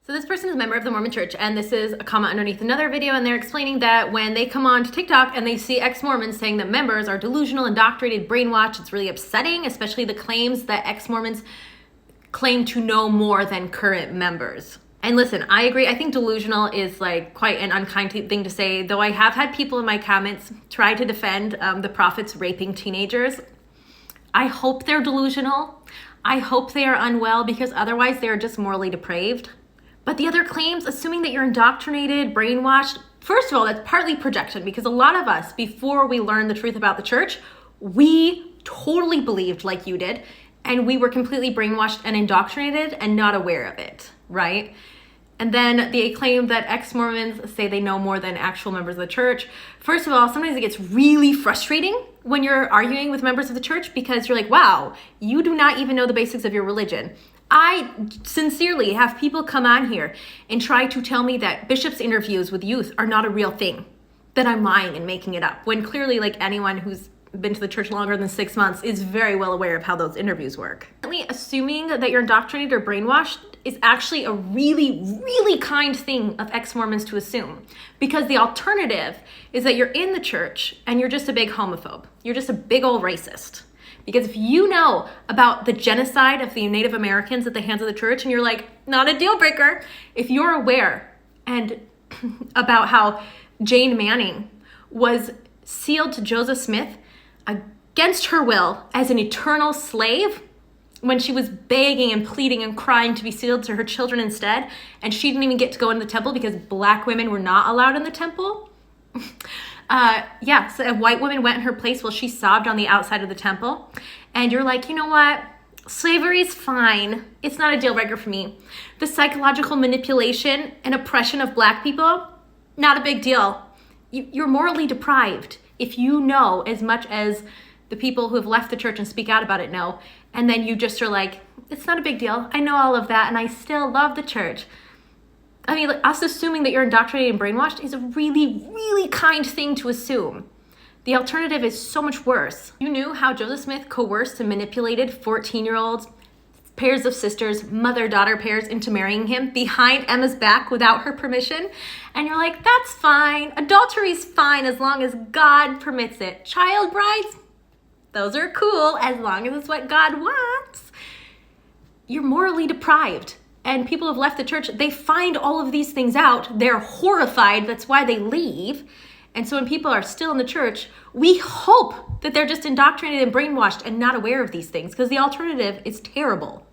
So this person is a member of the Mormon church, and this is a comment underneath another video, and they're explaining that when they come on to TikTok and they see ex-Mormons saying that members are delusional, indoctrinated, brainwashed, it's really upsetting, especially the claims that ex-Mormons claim to know more than current members. And listen, I agree. I think delusional is like quite an unkind thing to say, though I have had people in my comments try to defend the prophets raping teenagers. I hope they're delusional. I hope they are unwell, because otherwise they're just morally depraved. But the other claims, assuming that you're indoctrinated, brainwashed, first of all, that's partly projection, because a lot of us, before we learned the truth about the church, we totally believed like you did, and we were completely brainwashed and indoctrinated and not aware of it, right? And then they claim that ex-Mormons say they know more than actual members of the church. First of all, sometimes it gets really frustrating when you're arguing with members of the church, because you're like, wow, you do not even know the basics of your religion. I sincerely have people come on here and try to tell me that bishops' interviews with youth are not a real thing, that I'm lying and making it up, when clearly, like, anyone who's been to the church longer than 6 months is very well aware of how those interviews work. Assuming that you're indoctrinated or brainwashed is actually a really, really kind thing of ex-Mormons to assume, because the alternative is that you're in the church and you're just a big homophobe. You're just a big old racist. Because if you know about the genocide of the Native Americans at the hands of the church, and you're like, not a deal breaker, if you're aware and about how Jane Manning was sealed to Joseph Smith against her will as an eternal slave, when she was begging and pleading and crying to be sealed to her children instead, and she didn't even get to go in the temple because black women were not allowed in the temple. So a white woman went in her place while she sobbed on the outside of the temple. And you're like, you know what? Slavery is fine. It's not a deal breaker for me. The psychological manipulation and oppression of black people, not a big deal. You're morally deprived if you know as much as the people who have left the church and speak out about it know. And then you just are like, it's not a big deal. I know all of that, and I still love the church. I mean, like, us assuming that you're indoctrinated and brainwashed is a really, really kind thing to assume. The alternative is so much worse. You knew how Joseph Smith coerced and manipulated 14-year-olds, pairs of sisters, mother-daughter pairs into marrying him behind Emma's back without her permission. And you're like, that's fine. Adultery's fine as long as God permits it. Child brides, those are cool as long as it's what God wants. You're morally deprived. And people have left the church, they find all of these things out, they're horrified, that's why they leave. And so when people are still in the church, we hope that they're just indoctrinated and brainwashed and not aware of these things, because the alternative is terrible.